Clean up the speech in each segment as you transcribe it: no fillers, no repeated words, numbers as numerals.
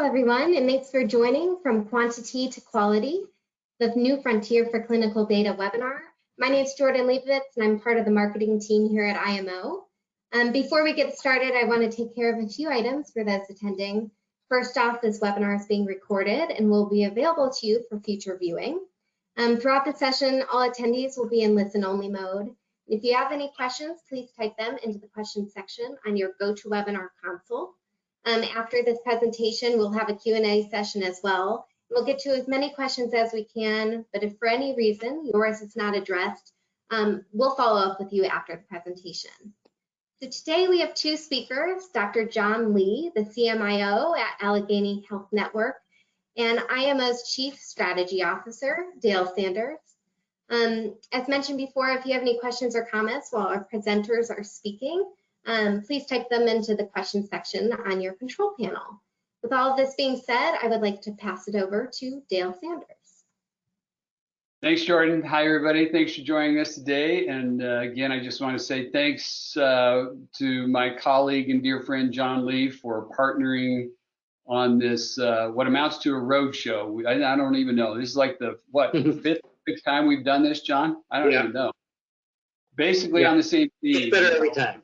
Hello, everyone, and thanks for joining From Quantity to Quality, the New Frontier for Clinical Data webinar. My name is Jordan Leibovitz, and I'm part of the marketing team here at IMO. Before we get started, I want to take care of a few items for those attending. First off, this webinar is being recorded and will be available to you for future viewing. Throughout the session, all attendees will be in listen-only mode. If you have any questions, please type them into the questions section on your GoToWebinar console. After this presentation, we'll have a Q&A session as well. We'll get to as many questions as we can, but if for any reason yours is not addressed, we'll follow up with you after the presentation. So today we have two speakers, Dr. John Lee, the CMIO at Allegheny Health Network, and IMO's Chief Strategy Officer, Dale Sanders. As mentioned before, if you have any questions or comments while our presenters are speaking, please type them into the question section on your control panel. With all of this being said, I would like to pass it over to Dale Sanders. Thanks, Jordan. Hi, everybody. Thanks for joining us today. And again, I just want to say thanks to my colleague and dear friend, John Lee, for partnering on this, what amounts to a road show. I don't even know. This is like the, what, fifth time we've done this, John? I don't even know. Basically on the same theme. It's better every time.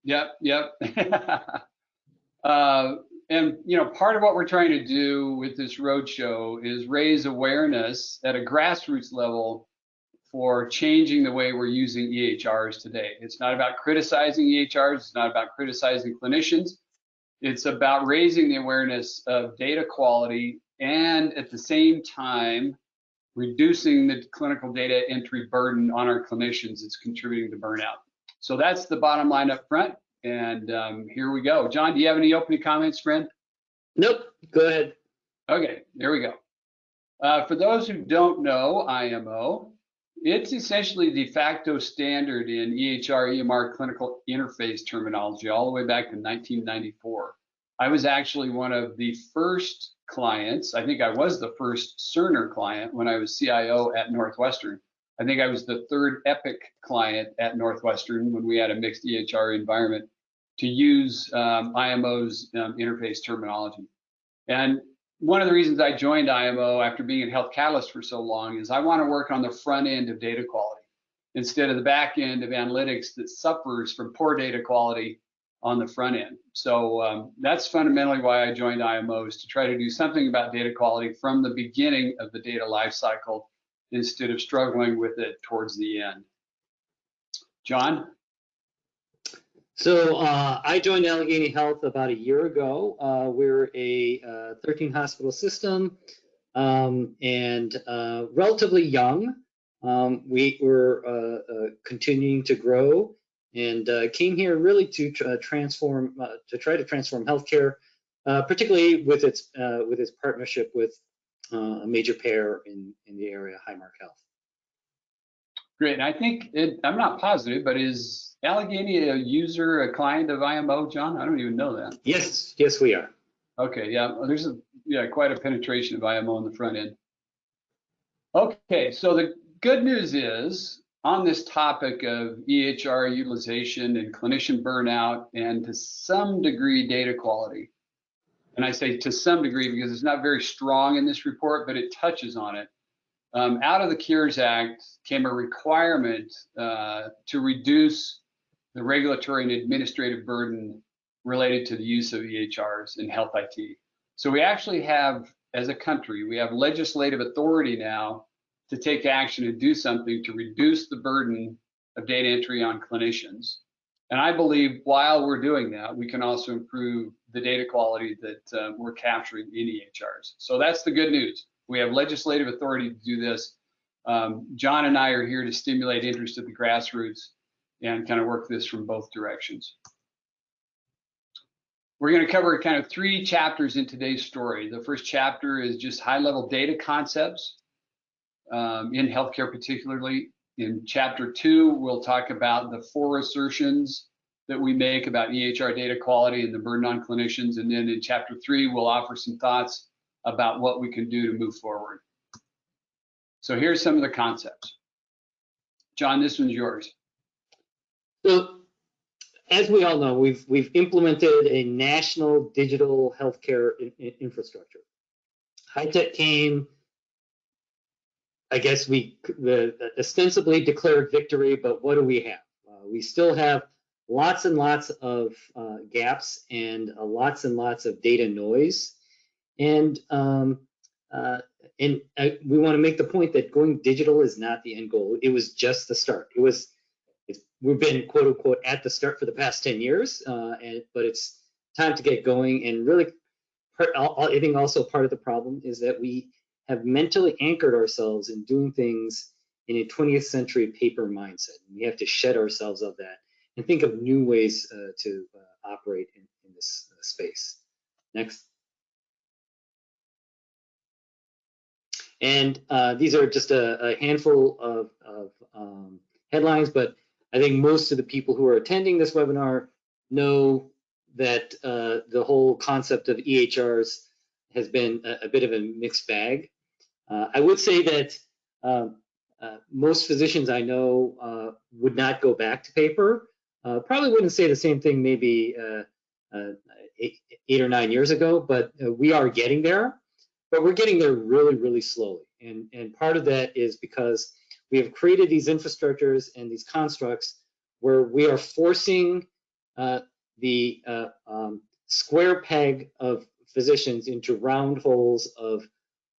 Yep. And you know, part of what we're trying to do with this roadshow is raise awareness at a grassroots level for changing the way we're using EHRs today. It's not about criticizing EHRs. It's not about criticizing clinicians. It's about raising the awareness of data quality and at the same time reducing the clinical data entry burden on our clinicians. It's contributing to burnout. So that's the bottom line up front. And here we go. John, do you have any opening comments, friend? Nope, go ahead. Okay, there we go. For those who don't know IMO, it's essentially the de facto standard in EHR, EMR clinical interface terminology all the way back to 1994. I was actually one of the first clients. I think I was the first Cerner client when I was CIO at Northwestern. I think I was the third Epic client at Northwestern when we had a mixed EHR environment to use IMO's interface terminology. And one of the reasons I joined IMO after being at Health Catalyst for so long is I want to work on the front end of data quality instead of the back end of analytics that suffers from poor data quality on the front end. So that's fundamentally why I joined IMO, is to try to do something about data quality from the beginning of the data lifecycle instead of struggling with it towards the end. John? So I joined Allegheny Health about a year ago. We're a 13 hospital system and relatively young. We were continuing to grow and came here really to try to transform healthcare, particularly with its partnership with a major payer in the area, Highmark Health. Great. And I think I'm not positive, but is Allegheny a user, a client of IMO, John? I don't even know that. Yes, we are. Okay, yeah. There's quite a penetration of IMO on the front end. Okay, so the good news is on this topic of EHR utilization and clinician burnout and to some degree data quality. And I say to some degree because it's not very strong in this report, but it touches on it. Out of the Cures Act came a requirement to reduce the regulatory and administrative burden related to the use of EHRs in health IT. So we actually have, as a country, we have legislative authority now to take action and do something to reduce the burden of data entry on clinicians. And I believe while we're doing that, we can also improve the data quality that we're capturing in EHRs. So that's the good news. We have legislative authority to do this. John and I are here to stimulate interest at the grassroots and kind of work this from both directions. We're going to cover kind of 3 chapters in today's story. The first chapter is just high-level data concepts in healthcare particularly. In chapter 2, we'll talk about the 4 assertions that we make about EHR data quality and the burden on clinicians. And then in chapter 3, we'll offer some thoughts about what we can do to move forward. So here's some of the concepts. John, this one's yours. So as we all know, we've implemented a national digital healthcare infrastructure. High tech came. I guess we ostensibly declared victory, but what do we have? We still have lots and lots of gaps and lots of data noise. And we want to make the point that going digital is not the end goal. It was just the start. We've been quote unquote at the start for the past 10 years, but it's time to get going. And really, I think also part of the problem is that we have mentally anchored ourselves in doing things in a 20th century paper mindset. We have to shed ourselves of that and think of new ways to operate in this space. Next. And these are just a handful of headlines, but I think most of the people who are attending this webinar know that the whole concept of EHRs has been a bit of a mixed bag. I would say that most physicians I know would not go back to paper. Probably wouldn't say the same thing maybe 8 or 9 years ago, but we are getting there. But we're getting there really, really slowly. And part of that is because we have created these infrastructures and these constructs where we are forcing the square peg of physicians into round holes of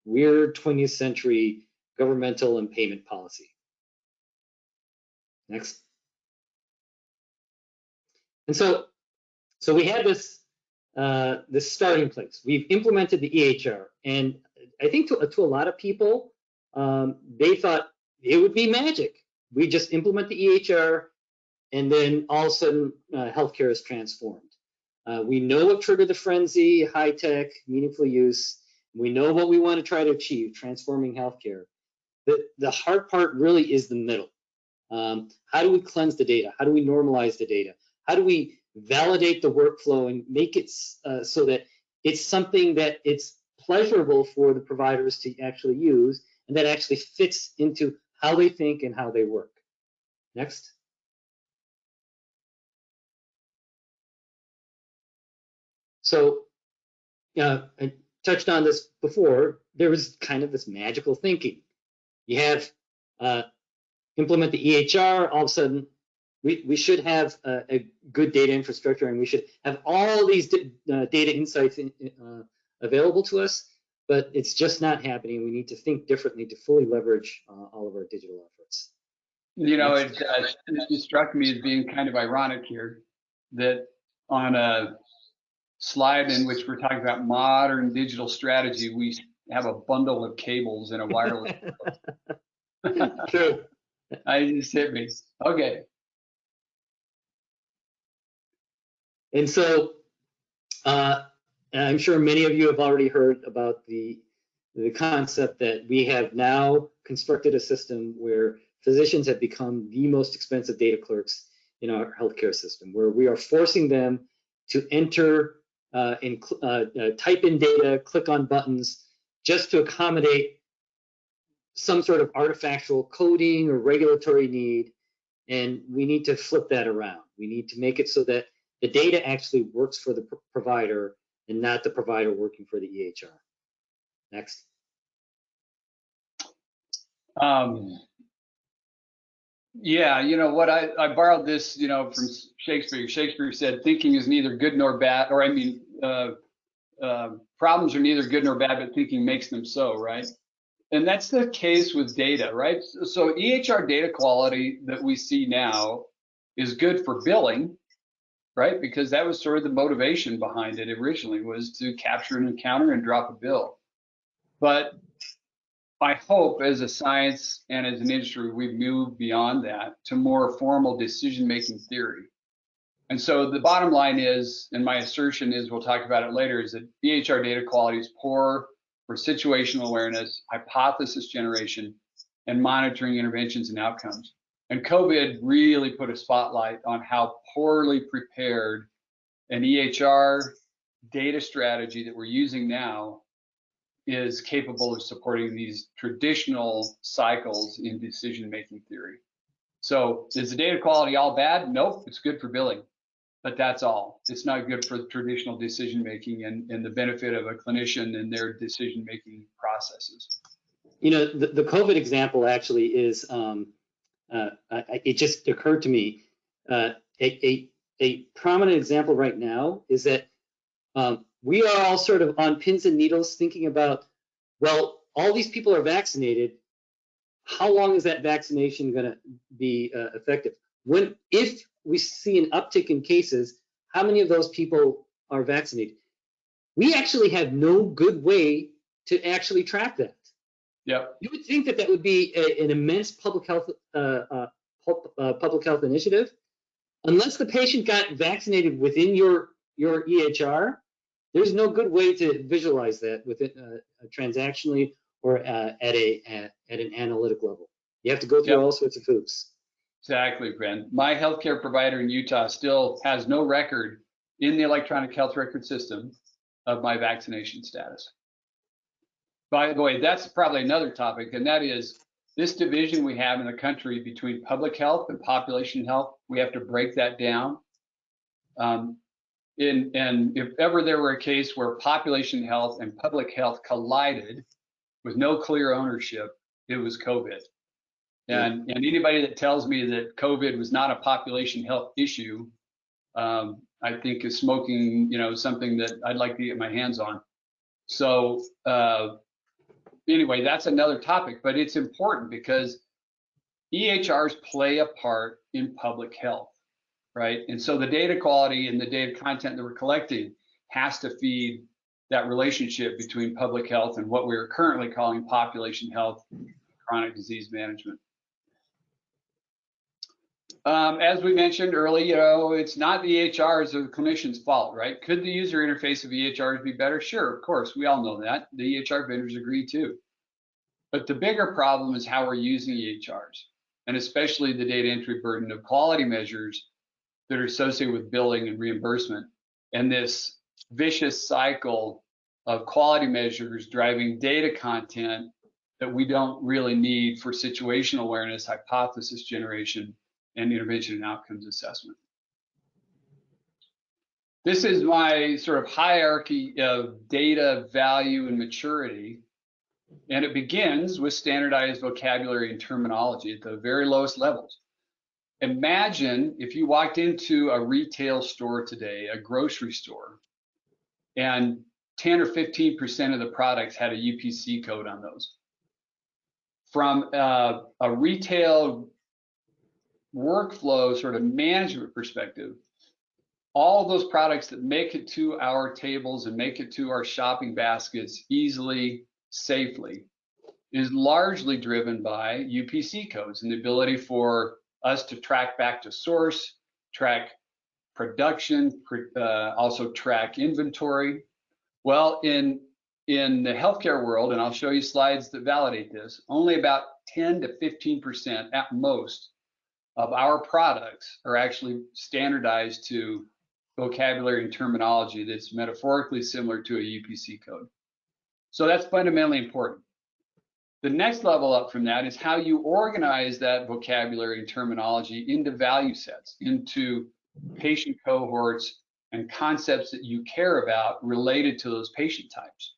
weird 20th century governmental and payment policy. Next. And so we have this starting place. We've implemented the EHR, and I think to a lot of people, they thought it would be magic. We just implement the EHR, and then all of a sudden, healthcare is transformed. We know what triggered the frenzy: high tech, meaningful use. We know what we want to try to achieve: transforming healthcare. The hard part really is the middle. How do we cleanse the data? How do we normalize the data? How do we validate the workflow and make it so that it's something that it's pleasurable for the providers to actually use and that actually fits into how they think and how they work? Next. So I touched on this before. There was kind of this magical thinking. You have implement the EHR, all of a sudden we should have a good data infrastructure, and we should have all these data insights available to us, but it's just not happening. We need to think differently to fully leverage all of our digital efforts. You know, it struck me as being kind of ironic here that on a slide in which we're talking about modern digital strategy, we have a bundle of cables and a wireless. True. I just hit me. Okay. And so I'm sure many of you have already heard about the concept that we have now constructed a system where physicians have become the most expensive data clerks in our healthcare system, where we are forcing them to enter and type in data, click on buttons, just to accommodate some sort of artifactual coding or regulatory need. And we need to flip that around. We need to make it so that the data actually works for the provider and not the provider working for the EHR. Next. Yeah, you know what, I borrowed this, you know, from Shakespeare. Shakespeare said, thinking is neither good nor bad, or I mean, problems are neither good nor bad, but thinking makes them so, right? And that's the case with data, right? So EHR data quality that we see now is good for billing, right? Because that was sort of the motivation behind it originally, was to capture an encounter and drop a bill. But I hope as a science and as an industry, we've moved beyond that to more formal decision-making theory. And so the bottom line is, and my assertion is, we'll talk about it later, is that EHR data quality is poor for situational awareness, hypothesis generation, and monitoring interventions and outcomes. And COVID really put a spotlight on how poorly prepared an EHR data strategy that we're using now is capable of supporting these traditional cycles in decision-making theory. So is the data quality all bad? Nope, it's good for billing. but that's all. It's not good for traditional decision making and the benefit of a clinician and their decision making processes. You know, the COVID example actually is, it just occurred to me, a prominent example right now is that we are all sort of on pins and needles thinking about, well, all these people are vaccinated. How long is that vaccination going to be effective? If we see an uptick in cases, how many of those people are vaccinated? We actually have no good way to actually track that. Yep. You would think that that would be an immense public health initiative. Unless the patient got vaccinated within your EHR, there's no good way to visualize that within transactionally or at an analytic level. You have to go through all sorts of hoops. Exactly, Brent. My healthcare provider in Utah still has no record in the electronic health record system of my vaccination status. By the way, that's probably another topic, and that is this division we have in the country between public health and population health. We have to break that down. And if ever there were a case where population health and public health collided with no clear ownership, it was COVID. And anybody that tells me that COVID was not a population health issue, I think is smoking, something that I'd like to get my hands on. So anyway, that's another topic, but it's important because EHRs play a part in public health, right? And so the data quality and the data content that we're collecting has to feed that relationship between public health and what we're currently calling population health, chronic disease management. As we mentioned earlier, it's not the EHRs or the clinician's fault, right? Could the user interface of EHRs be better? Sure, of course, we all know that. The EHR vendors agree too. But the bigger problem is how we're using EHRs, and especially the data entry burden of quality measures that are associated with billing and reimbursement, and this vicious cycle of quality measures driving data content that we don't really need for situational awareness, hypothesis generation, and intervention and outcomes assessment. This is my sort of hierarchy of data, value, and maturity. And it begins with standardized vocabulary and terminology at the very lowest levels. Imagine if you walked into a retail store today, a grocery store, and 10 or 15% of the products had a UPC code on those. From a retail workflow sort of management perspective, all of those products that make it to our tables and make it to our shopping baskets easily, safely, is largely driven by UPC codes and the ability for us to track back to source, track production, also track inventory. Well, in the healthcare world, and I'll show you slides that validate this, only about 10 to 15% at most of our products are actually standardized to vocabulary and terminology that's metaphorically similar to a UPC code. So that's fundamentally important. The next level up from that is how you organize that vocabulary and terminology into value sets, into patient cohorts and concepts that you care about related to those patient types.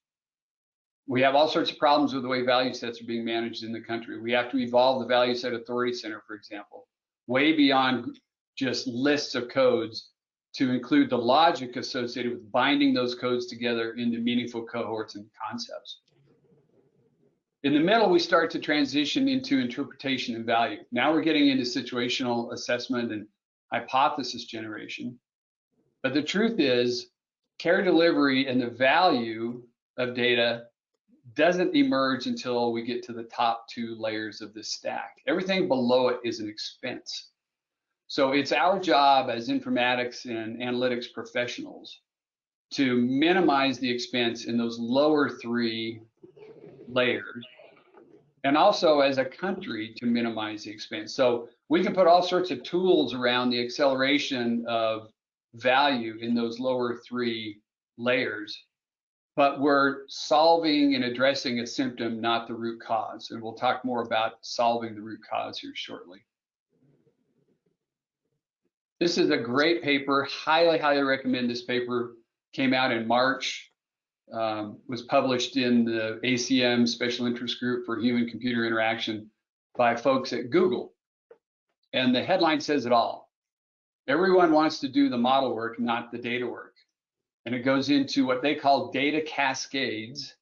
We have all sorts of problems with the way value sets are being managed in the country. We have to evolve the Value Set Authority Center, for example, way beyond just lists of codes to include the logic associated with binding those codes together into meaningful cohorts and concepts. In the middle, we start to transition into interpretation and value. Now we're getting into situational assessment and hypothesis generation. But the truth is, care delivery and the value of data doesn't emerge until we get to the top two layers of the stack. Everything below it is an expense. So it's our job as informatics and analytics professionals to minimize the expense in those lower three layers, and also as a country to minimize the expense. So we can put all sorts of tools around the acceleration of value in those lower three layers, but we're solving and addressing a symptom, not the root cause. And we'll talk more about solving the root cause here shortly. This is a great paper. Highly, highly recommend this paper. Came out in March. Was published in the ACM Special Interest Group for Human Computer Interaction by folks at Google. And the headline says it all. Everyone wants to do the model work, not the data work. And it goes into what they call data cascades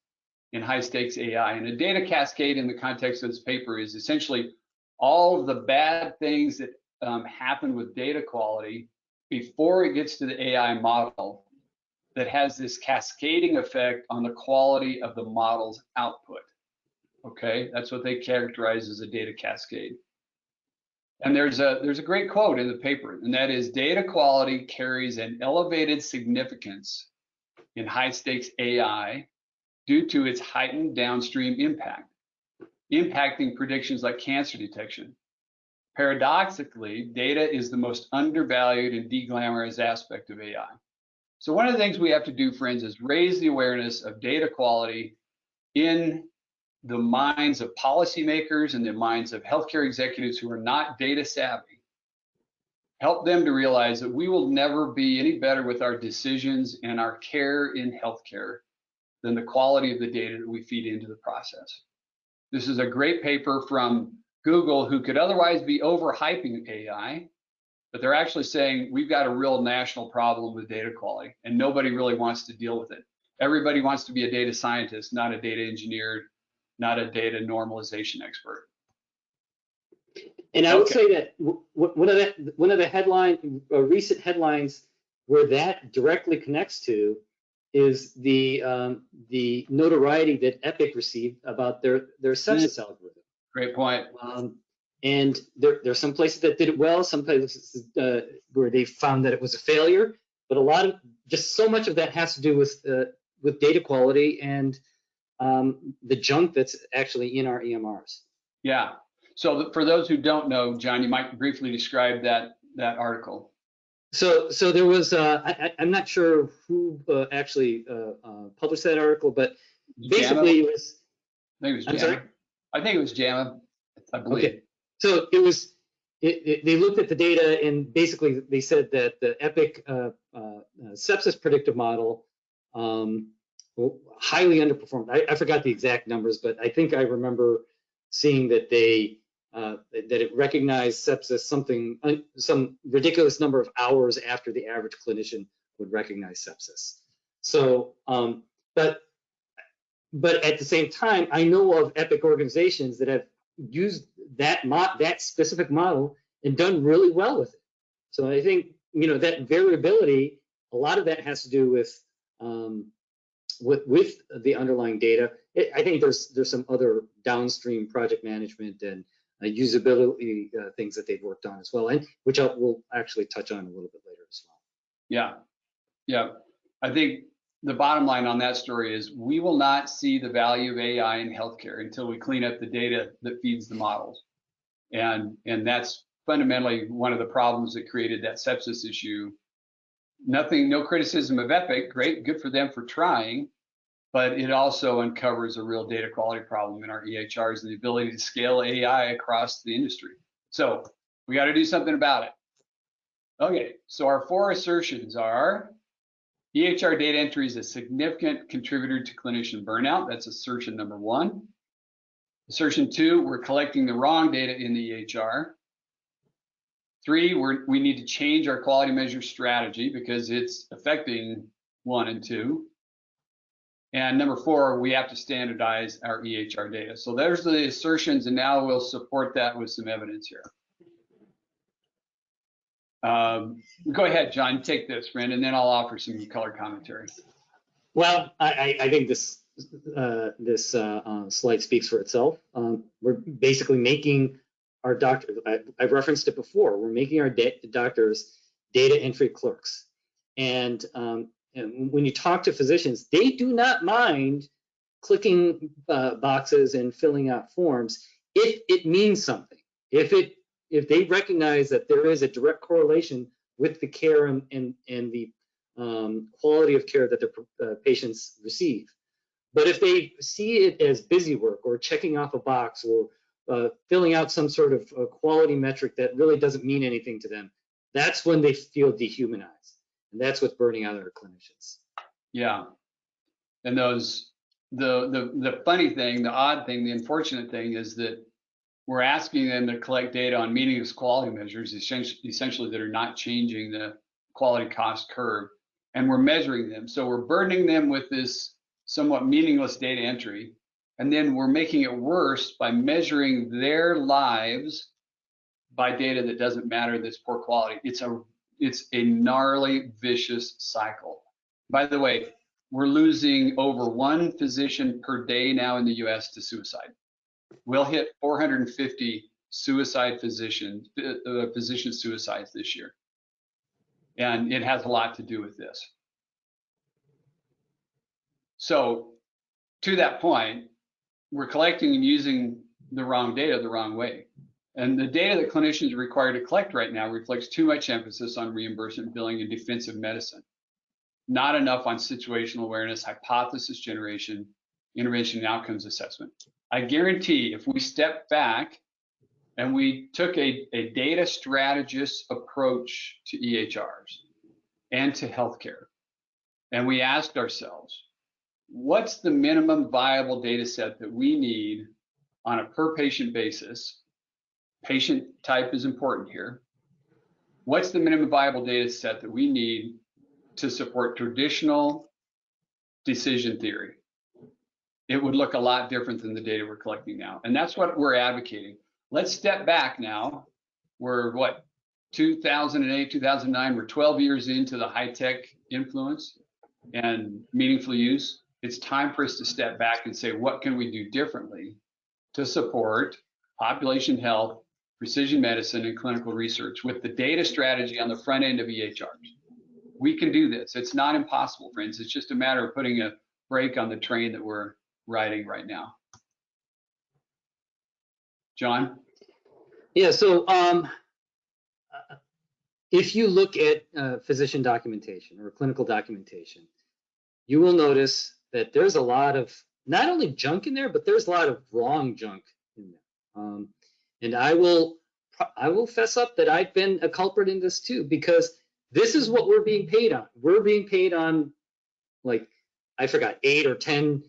in high stakes AI. And a data cascade in the context of this paper is essentially all of the bad things that happen with data quality before it gets to the AI model that has this cascading effect on the quality of the model's output. Okay, that's what they characterize as a data cascade. And there's a great quote in the paper, and that is, data quality carries an elevated significance in high stakes AI due to its heightened downstream impact, impacting predictions like cancer detection. Paradoxically, data is the most undervalued and deglamorized aspect of AI. So one of the things we have to do, friends, is raise the awareness of data quality in the minds of policymakers and the minds of healthcare executives who are not data savvy. Help them to realize that we will never be any better with our decisions and our care in healthcare than the quality of the data that we feed into the process. This is a great paper from Google, who could otherwise be overhyping AI, but they're actually saying we've got a real national problem with data quality, and nobody really wants to deal with it. Everybody wants to be a data scientist, not a data engineer, not a data normalization expert. And I would say that one of the recent headlines where that directly connects to is the notoriety that Epic received about their sepsis algorithm. Great point. And there's some places that did it well, some places where they found that it was a failure. But a lot of, just so much of that has to do with data quality and the junk that's actually in our EMRs. Yeah. So for those who don't know, John, you might briefly describe that article. So there was, I'm not sure who actually published that article, but basically it was. I think it was JAMA. I'm sorry? I think it was JAMA, I believe. Okay. So it was, they looked at the data and basically they said that the Epic sepsis predictive model highly underperformed. I forgot the exact numbers, but I think I remember seeing that that it recognized sepsis some ridiculous number of hours after the average clinician would recognize sepsis. So, but at the same time, I know of Epic organizations that have used that specific model and done really well with it. So I think, that variability, a lot of that has to do with the underlying data. I think there's some other downstream project management and usability things that they've worked on as well, and which we'll actually touch on a little bit later as well. Yeah. I think the bottom line on that story is we will not see the value of AI in healthcare until we clean up the data that feeds the models. And that's fundamentally one of the problems that created that sepsis issue. No criticism of Epic, great, good for them for trying, but it also uncovers a real data quality problem in our EHRs and the ability to scale AI across the industry. So we got to do something about it. Okay, so our 4 assertions are: EHR data entry is a significant contributor to clinician burnout. That's assertion number 1. Assertion 2, we're collecting the wrong data in the EHR. 3, we need to change our quality measure strategy because it's affecting 1 and 2. And number 4, we have to standardize our EHR data. So there's the assertions, and now we'll support that with some evidence here. Go ahead, John, take this, friend, and then I'll offer some color commentary. Well, I think this slide speaks for itself. We're basically making our doctors, I've referenced it before, we're making our doctors data entry clerks. And when you talk to physicians, they do not mind clicking boxes and filling out forms if it means something. If they recognize that there is a direct correlation with the care and the quality of care that their patients receive. But if they see it as busy work or checking off a box or filling out some sort of quality metric that really doesn't mean anything to them, that's when they feel dehumanized, and that's what's burning out our clinicians. Yeah, and the funny thing, the odd thing, the unfortunate thing is that we're asking them to collect data on meaningless quality measures, essentially that are not changing the quality cost curve, and we're measuring them. So we're burdening them with this somewhat meaningless data entry, and then we're making it worse by measuring their lives by data that doesn't matter, that's poor quality. It's a gnarly, vicious cycle. By the way, we're losing over 1 physician per day now in the US to suicide. We'll hit 450 physician suicides this year. And it has a lot to do with this. So to that point, we're collecting and using the wrong data the wrong way. And the data that clinicians are required to collect right now reflects too much emphasis on reimbursement, billing, and defensive medicine. Not enough on situational awareness, hypothesis generation, intervention, and outcomes assessment. I guarantee if we step back and we took a data strategist approach to EHRs and to healthcare, and we asked ourselves, what's the minimum viable data set that we need on a per patient basis? Patient type is important here. What's the minimum viable data set that we need to support traditional decision theory? It would look a lot different than the data we're collecting now. And that's what we're advocating. Let's step back now. We're 2008, 2009, we're 12 years into the high-tech influence and meaningful use. It's time for us to step back and say, what can we do differently to support population health, precision medicine, and clinical research with the data strategy on the front end of EHRs? We can do this. It's not impossible, friends. It's just a matter of putting a brake on the train that we're riding right now. John? Yeah, so if you look at physician documentation or clinical documentation, you will notice that there's a lot of not only junk in there, but there's a lot of wrong junk in there. And I will fess up that I've been a culprit in this too, because this is what we're being paid on. We're being paid on, like, I forgot, 8 or 10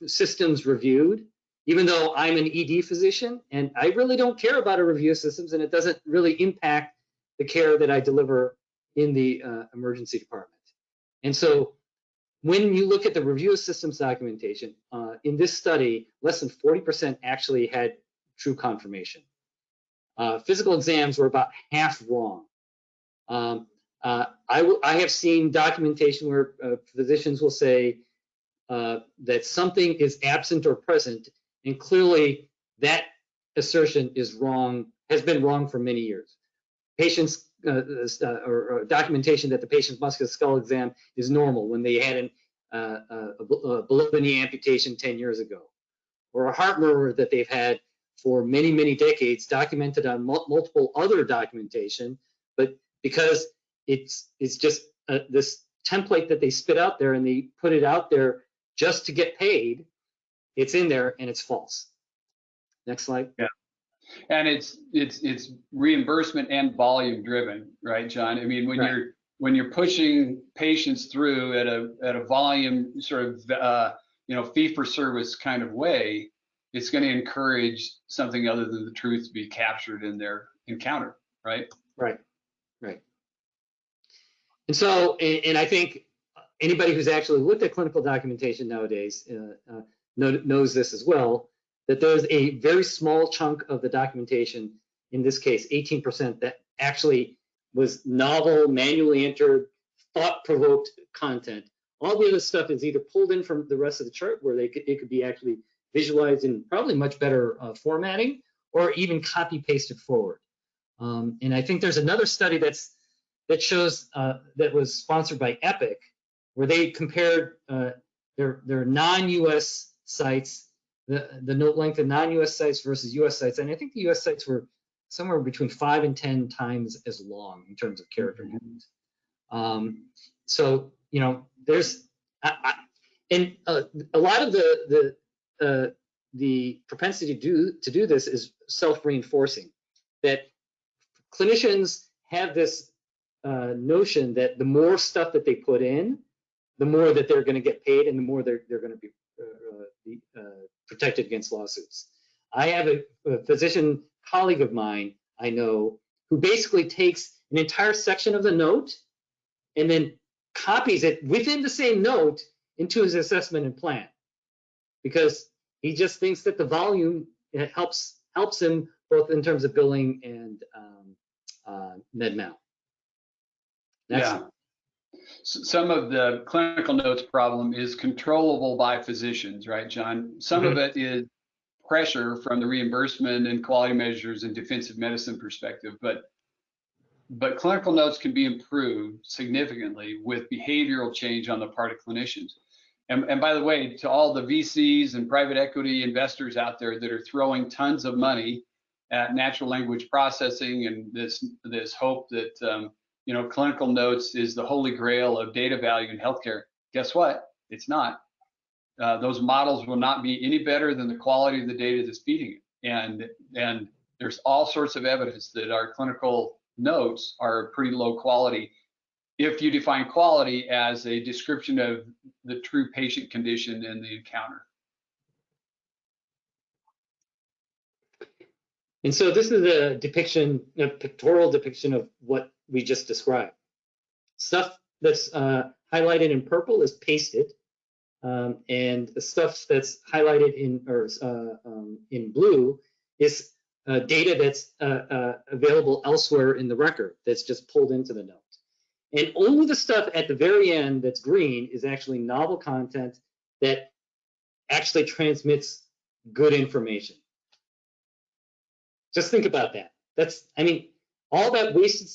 systems reviewed, even though I'm an ED physician, and I really don't care about a review of systems, and it doesn't really impact the care that I deliver in the emergency department. And so when you look at the review of systems documentation, in this study, less than 40% actually had true confirmation. Physical exams were about half wrong. I have seen documentation where physicians will say that something is absent or present, and clearly that assertion is wrong, has been wrong for many years. Patients or documentation that the patient's musculoskeletal exam is normal when they had a below the knee amputation 10 years ago, or a heart murmur that they've had for many, many decades, documented on multiple other documentation, but because it's just this template that they spit out there and they put it out there just to get paid, it's in there and it's false. Next slide. Yeah. And it's reimbursement and volume driven, right, John? I mean, when you're pushing patients through at a volume sort of fee for service kind of way, it's going to encourage something other than the truth to be captured in their encounter, right? Right. And so, and I think anybody who's actually looked at clinical documentation nowadays knows this as well, that there's a very small chunk of the documentation, in this case 18%, that actually was novel, manually entered, thought-provoked content. All the other stuff is either pulled in from the rest of the chart, where it could be actually visualized in probably much better formatting, or even copy-pasted forward. And I think there's another study that shows that was sponsored by Epic, where they compared their non-US sites, the note length of non-US sites versus US sites, and I think the US sites were somewhere between 5 and 10 times as long in terms of character units. So there's and a lot of the propensity to do this is self-reinforcing, that clinicians have this notion that the more stuff that they put in, the more that they're going to get paid and the more they're going to be protected against lawsuits. I have a physician colleague of mine I know who basically takes an entire section of the note and then copies it within the same note into his assessment and plan, because he just thinks that the volume helps him both in terms of billing and med mal. Yeah. Some of the clinical notes problem is controllable by physicians, right, John? Some of it is pressure from the reimbursement and quality measures and defensive medicine perspective, but clinical notes can be improved significantly with behavioral change on the part of clinicians. And by the way, to all the VCs and private equity investors out there that are throwing tons of money at natural language processing and this hope that clinical notes is the holy grail of data value in healthcare. Guess what? It's not. Those models will not be any better than the quality of the data that's feeding it. And there's all sorts of evidence that our clinical notes are pretty low quality if you define quality as a description of the true patient condition and the encounter. And so this is a depiction, a pictorial depiction of what we just described. Stuff that's highlighted in purple is pasted, and the stuff that's highlighted in blue is data that's available elsewhere in the record that's just pulled into the note. And only the stuff at the very end that's green is actually novel content that actually transmits good information. Just think about that. All that wasted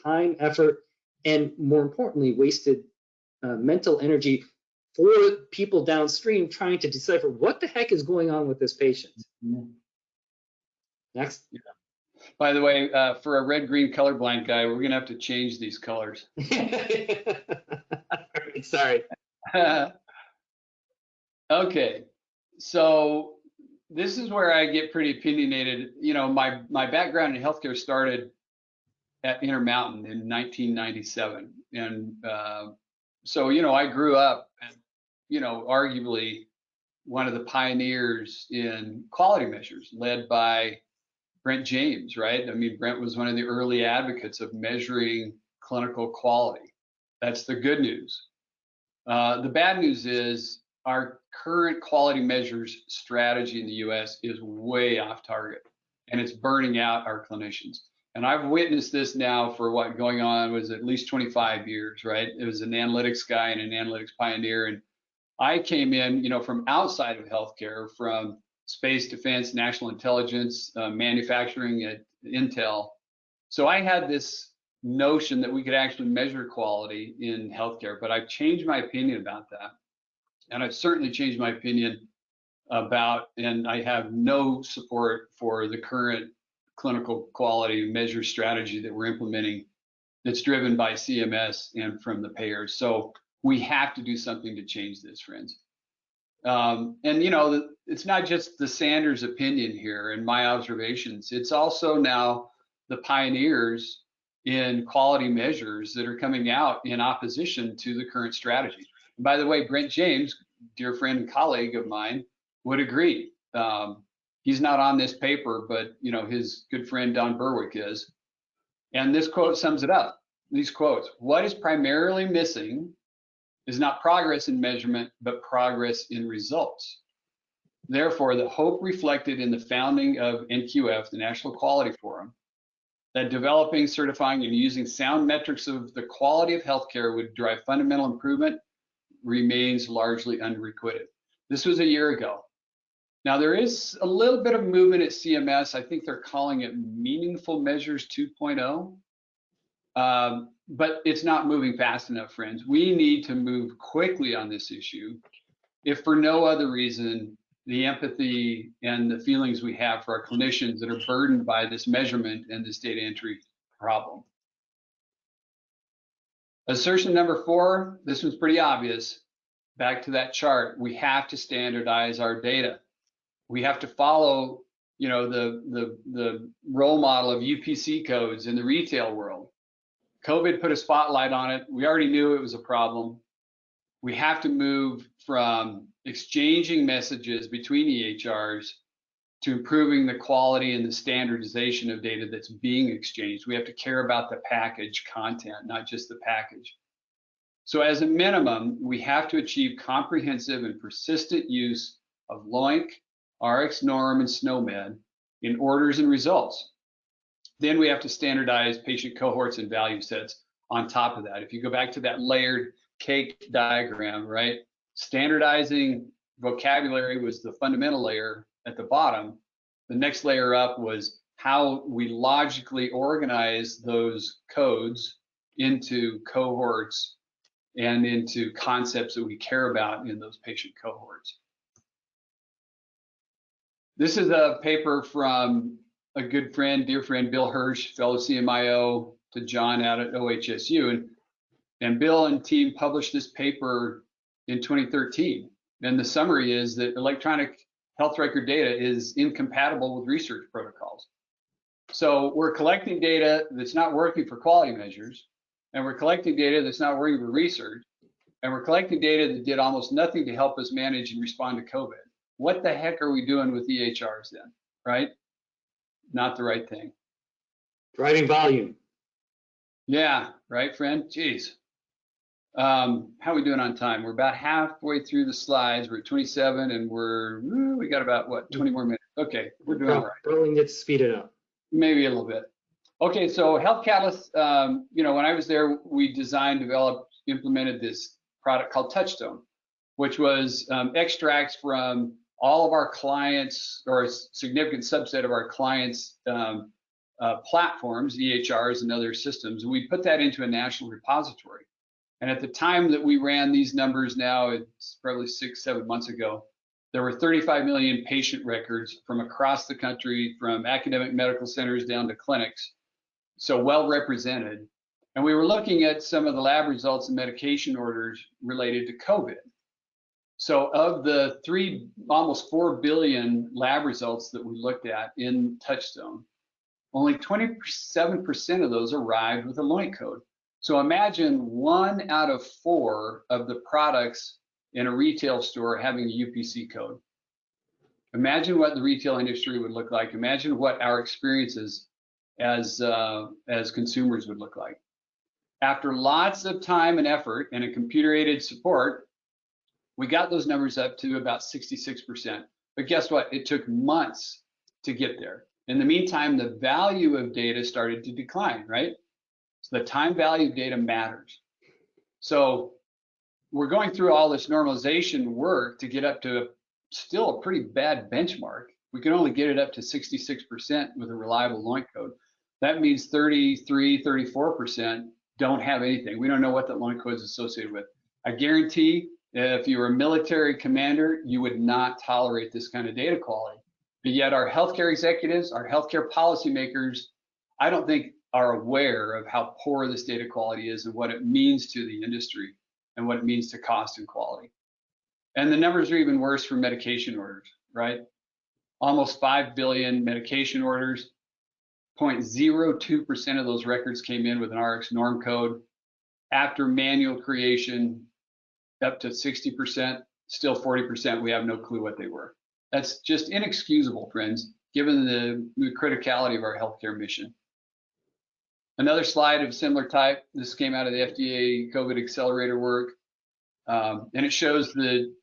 time, effort, and more importantly, wasted mental energy for people downstream trying to decipher what the heck is going on with this patient. Next. Yeah. By the way, for a red-green colorblind guy, we're going to have to change these colors. Sorry. Okay, so this is where I get pretty opinionated. My background in healthcare started at Intermountain in 1997. And so, I grew up and, arguably one of the pioneers in quality measures led by Brent James, right? I mean, Brent was one of the early advocates of measuring clinical quality. That's the good news. The bad news is our current quality measures strategy in the US is way off target, and it's burning out our clinicians. And I've witnessed this now for going on was at least 25 years, right? It was an analytics guy and an analytics pioneer. And I came in, from outside of healthcare, from space, defense, national intelligence, manufacturing at Intel. So I had this notion that we could actually measure quality in healthcare, but I've changed my opinion about that. And I've certainly changed my opinion about, and I have no support for the current clinical quality measure strategy that we're implementing that's driven by CMS and from the payers. So we have to do something to change this, friends. And it's not just the Sanders opinion here and my observations. It's also now the pioneers in quality measures that are coming out in opposition to the current strategy. And by the way, Brent James, dear friend and colleague of mine, would agree. He's not on this paper, but his good friend Don Berwick is. And this quote sums it up. These quotes: "What is primarily missing is not progress in measurement, but progress in results. Therefore, the hope reflected in the founding of NQF, the National Quality Forum, that developing, certifying, and using sound metrics of the quality of healthcare would drive fundamental improvement remains largely unrequited." This was a year ago. Now, there is a little bit of movement at CMS. I think they're calling it Meaningful Measures 2.0. But it's not moving fast enough, friends. We need to move quickly on this issue, if for no other reason, the empathy and the feelings we have for our clinicians that are burdened by this measurement and this data entry problem. Assertion number 4, this one's pretty obvious. Back to that chart, we have to standardize our data. We have to follow, you know, the role model of UPC codes in the retail world. COVID put a spotlight on it. We already knew it was a problem. We have to move from exchanging messages between EHRs to improving the quality and the standardization of data that's being exchanged. We have to care about the package content, not just the package. So as a minimum, we have to achieve comprehensive and persistent use of LOINC, RxNorm, and SNOMED in orders and results. Then we have to standardize patient cohorts and value sets on top of that. If you go back to that layered cake diagram, right? Standardizing vocabulary was the fundamental layer at the bottom. The next layer up was how we logically organize those codes into cohorts and into concepts that we care about in those patient cohorts. This is a paper from a good friend, dear friend, Bill Hirsch, fellow CMIO to John out at OHSU. And Bill and team published this paper in 2013. And the summary is that electronic health record data is incompatible with research protocols. So we're collecting data that's not working for quality measures, and we're collecting data that's not working for research, and we're collecting data that did almost nothing to help us manage and respond to COVID. What the heck are we doing with EHRs then, right? Not the right thing. Driving volume. Yeah, right, friend? Jeez. How are we doing on time? We're about halfway through the slides. We're at 27, and we got about, what, 20 more minutes. Okay, we're doing all right. Probably need to speed it up. Maybe a little bit. Okay, so Health Catalyst, you know, when I was there, we designed, developed, implemented this product called Touchstone, which was extracts from all of our clients, or a significant subset of our clients' platforms, EHRs and other systems, and we put that into a national repository. And at the time that we ran these numbers, now it's probably 6-7 months ago, there were 35 million patient records from across the country, from academic medical centers down to clinics, so well represented. And we were looking at some of the lab results and medication orders related to COVID. So of the almost 4 billion lab results that we looked at in Touchstone, only 27% of those arrived with a LOINC code. So imagine 1 out of 4 of the products in a retail store having a UPC code. Imagine what the retail industry would look like. Imagine what our experiences as consumers would look like. After lots of time and effort and a computer-aided support, we got those numbers up to about 66%. But guess what? It took months to get there. In the meantime, the value of data started to decline, right? So the time value of data matters. So we're going through all this normalization work to get up to still a pretty bad benchmark. We can only get it up to 66% with a reliable LOINC code. That means 33, 34% don't have anything. We don't know what that LOINC code is associated with. I guarantee if you were a military commander, you would not tolerate this kind of data quality. But yet our healthcare executives, our healthcare policymakers, I don't think are aware of how poor this data quality is and what it means to the industry and what it means to cost and quality. And the numbers are even worse for medication orders, right? Almost 5 billion medication orders, 0.02% of those records came in with an RxNorm code. After manual creation, up to 60%, still 40%, we have no clue what they were. That's just inexcusable, friends, given the criticality of our healthcare mission. Another slide of similar type, this came out of the FDA COVID accelerator work, and it shows the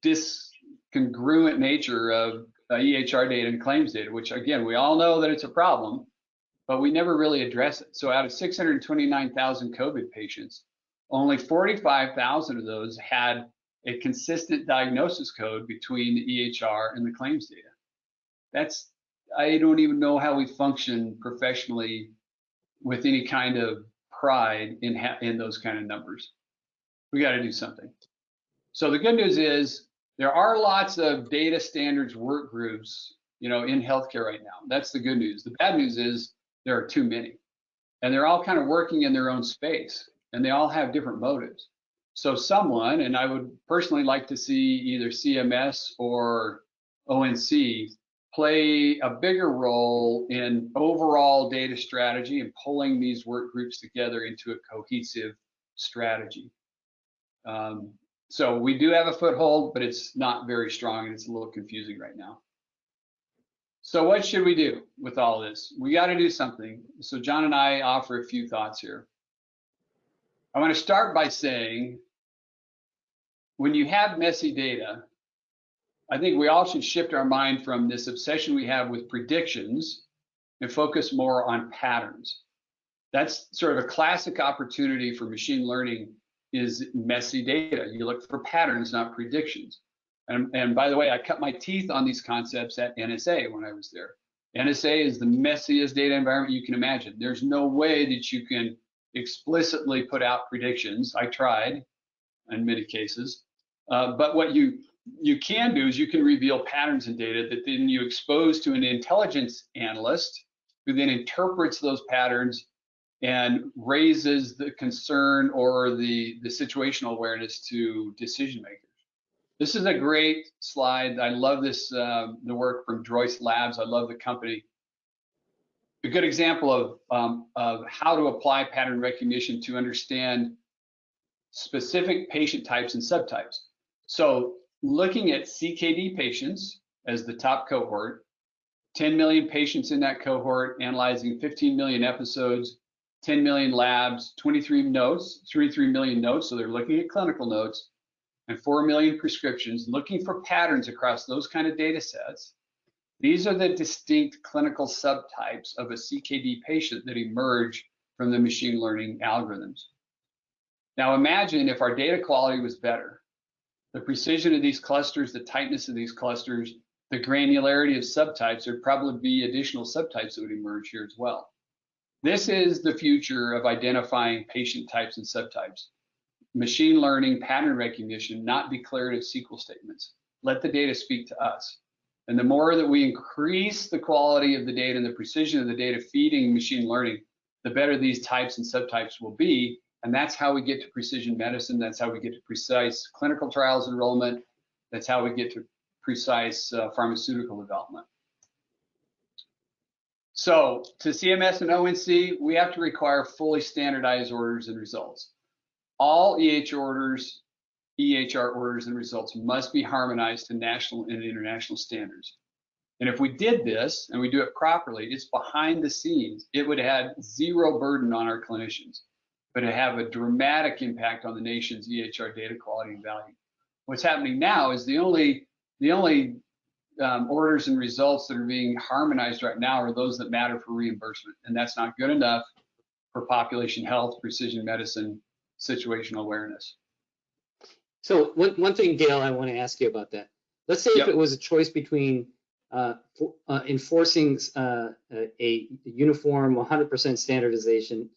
discongruent nature of EHR data and claims data, which again, we all know that it's a problem, but we never really address it. So out of 629,000 COVID patients, only 45,000 of those had a consistent diagnosis code between the EHR and the claims data. I don't even know how we function professionally with any kind of pride in those kind of numbers. We got to do something. So the good news is there are lots of data standards work groups, you know, in healthcare right now. That's the good news. The bad news is there are too many, and they're all kind of working in their own space, and they all have different motives. So someone, and I would personally like to see either CMS or ONC play a bigger role in overall data strategy and pulling these work groups together into a cohesive strategy. So we do have a foothold, but it's not very strong and it's a little confusing right now. So what should we do with all this? We got to do something. So John and I offer a few thoughts here. I want to start by saying, when you have messy data, I think we all should shift our mind from this obsession we have with predictions and focus more on patterns. That's sort of a classic opportunity for machine learning, is messy data. You look for patterns, not predictions. And by the way, I cut my teeth on these concepts at NSA when I was there. NSA is the messiest data environment you can imagine. There's no way that you can explicitly put out predictions. I tried in many cases, but what you can do is you can reveal patterns in data that then you expose to an intelligence analyst who then interprets those patterns and raises the concern or the situational awareness to decision makers. This is a great slide. I love this, the work from Droyce Labs. I love the company. A good example of how to apply pattern recognition to understand specific patient types and subtypes. So looking at CKD patients as the top cohort, 10 million patients in that cohort, analyzing 15 million episodes, 10 million labs, 23 million notes, so they're looking at clinical notes, and 4 million prescriptions, looking for patterns across those kind of data sets. These are the distinct clinical subtypes of a CKD patient that emerge from the machine learning algorithms. Now imagine if our data quality was better. The precision of these clusters, the tightness of these clusters, the granularity of subtypes, there'd probably be additional subtypes that would emerge here as well. This is the future of identifying patient types and subtypes. Machine learning, pattern recognition, not declarative SQL statements. Let the data speak to us. And the more that we increase the quality of the data and the precision of the data feeding machine learning, the better these types and subtypes will be. And that's how we get to precision medicine. That's how we get to precise clinical trials enrollment. That's how we get to precise pharmaceutical development. So to CMS and ONC, we have to require fully standardized orders and results. All EHR orders and results must be harmonized to national and international standards. And if we did this and we do it properly, it's behind the scenes. It would have zero burden on our clinicians, but it have a dramatic impact on the nation's EHR data quality and value. What's happening now is the only orders and results that are being harmonized right now are those that matter for reimbursement, and that's not good enough for population health, precision medicine, situational awareness. So one thing, Gail, I want to ask you about that. Let's say if it was a choice between enforcing a uniform 100% standardization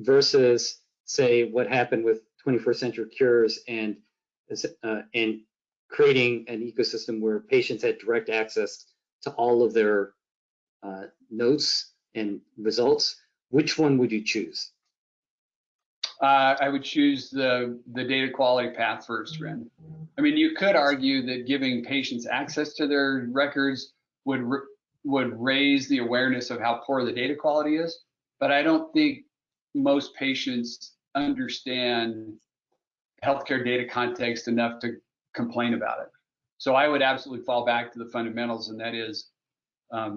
versus, say, what happened with 21st century cures and creating an ecosystem where patients had direct access to all of their notes and results, which one would you choose? I would choose the data quality path first, Ren. I mean, you could argue that giving patients access to their records would raise the awareness of how poor the data quality is, but I don't think most patients understand healthcare data context enough to complain about it. So I would absolutely fall back to the fundamentals, and that is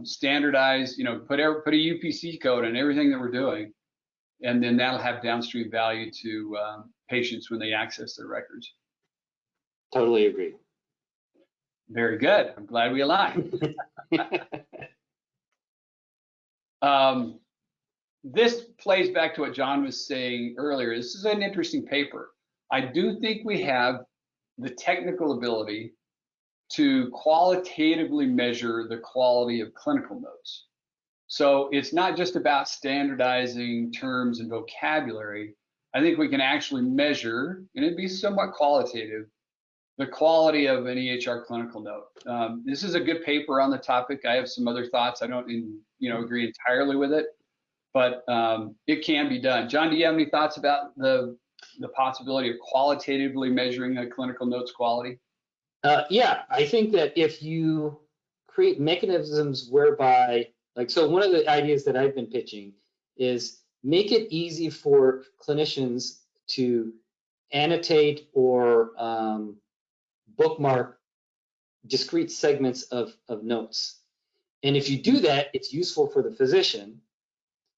standardize, put a UPC code on everything that we're doing, and then that'll have downstream value to patients when they access their records. Totally agree. Very good. I'm glad we aligned. This plays back to what John was saying earlier. This is an interesting paper. I do think we have the technical ability to qualitatively measure the quality of clinical notes. So it's not just about standardizing terms and vocabulary. I think we can actually measure, and it'd be somewhat qualitative, the quality of an EHR clinical note. This is a good paper on the topic. I have some other thoughts. I don't agree entirely with it, but it can be done. John, do you have any thoughts about the possibility of qualitatively measuring a clinical notes quality? Yeah, I think that if you create mechanisms whereby, like, so one of the ideas that I've been pitching is make it easy for clinicians to annotate or bookmark discrete segments of notes. And if you do that, it's useful for the physician,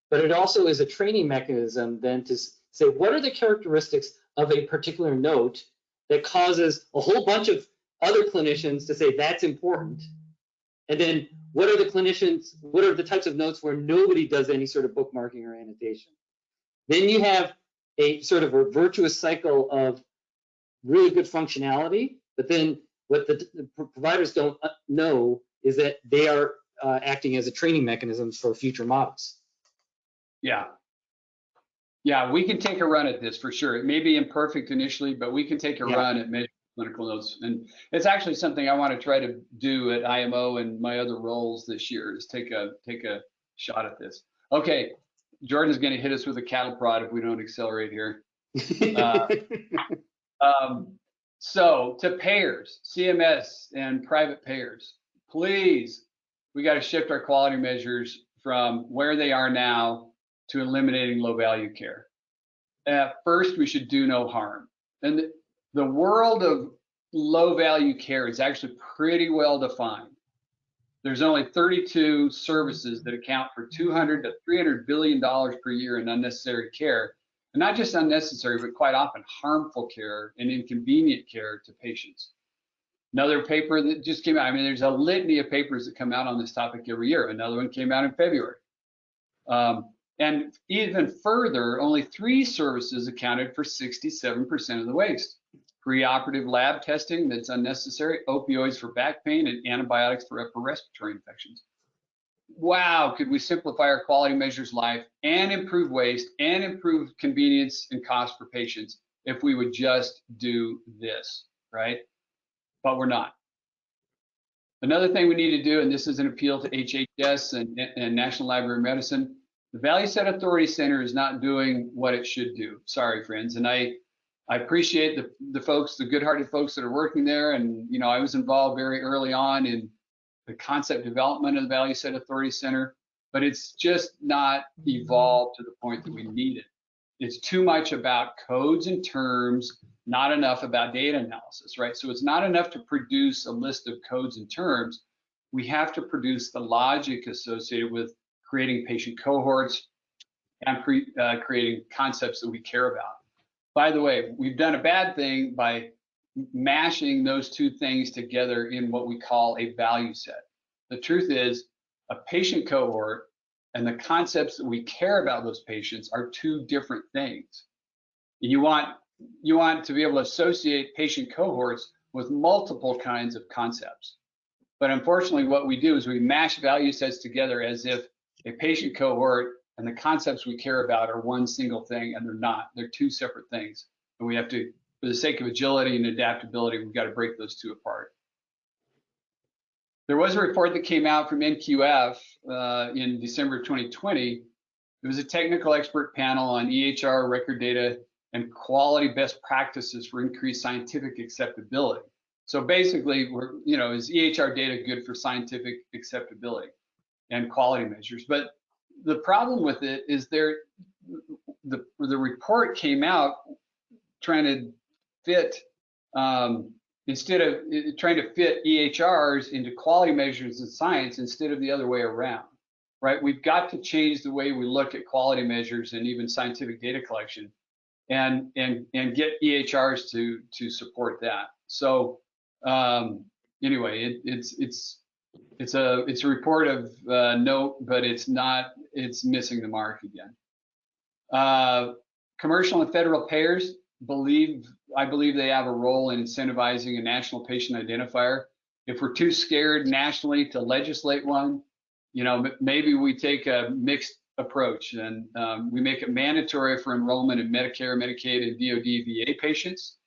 but it also is a training mechanism then to say, what are the characteristics of a particular note that causes a whole bunch of other clinicians to say that's important? And then what are the types of notes where nobody does any sort of bookmarking or annotation? Then you have a sort of a virtuous cycle of really good functionality, but then what the providers don't know is that they are acting as a training mechanism for future models. Yeah. Yeah, we can take a run at this for sure. It may be imperfect initially, but we can take a run at measuring clinical notes. And it's actually something I want to try to do at IMO and my other roles this year, is take a shot at this. Okay, Jordan's going to hit us with a cattle prod if we don't accelerate here. So to payers, CMS and private payers, please, we got to shift our quality measures from where they are now to eliminating low value care. First, we should do no harm. And the world of low value care is actually pretty well defined. There's only 32 services that account for $200 to $300 billion per year in unnecessary care. And not just unnecessary, but quite often harmful care and inconvenient care to patients. Another paper that just came out, I mean, there's a litany of papers that come out on this topic every year. Another one came out in February. And even further, only 3 services accounted for 67% of the waste. Preoperative lab testing that's unnecessary, opioids for back pain, and antibiotics for upper respiratory infections. Wow, could we simplify our quality measures life and improve waste and improve convenience and cost for patients if we would just do this, right? But we're not. Another thing we need to do, and this is an appeal to HHS and National Library of Medicine, the Value Set Authority Center is not doing what it should do. Sorry, friends. And I appreciate the folks, the good-hearted folks that are working there. And, you know, I was involved very early on in the concept development of the Value Set Authority Center, but it's just not evolved to the point that we need it. It's too much about codes and terms, not enough about data analysis, right? So it's not enough to produce a list of codes and terms. We have to produce the logic associated with creating patient cohorts and creating concepts that we care about. By the way, we've done a bad thing by mashing those two things together in what we call a value set. The truth is, a patient cohort and the concepts that we care about those patients are two different things. You want to be able to associate patient cohorts with multiple kinds of concepts. But unfortunately, what we do is we mash value sets together as if a patient cohort and the concepts we care about are one single thing, and they're not. They're two separate things. And we have to, for the sake of agility and adaptability, we've got to break those two apart. There was a report that came out from NQF in December 2020. It was a technical expert panel on EHR record data and quality best practices for increased scientific acceptability. So basically, is EHR data good for scientific acceptability and quality measures? But the problem with it is the report came out trying to fit, instead of trying to fit EHRs into quality measures in science instead of the other way around, right? We've got to change the way we look at quality measures and even scientific data collection and get EHRs to support that. So anyway, it's a report of note, but it's missing the mark again. Commercial and federal payers I believe they have a role in incentivizing a national patient identifier. If we're too scared nationally to legislate one, maybe we take a mixed approach and we make it mandatory for enrollment in Medicare, Medicaid, and DoD VA patients,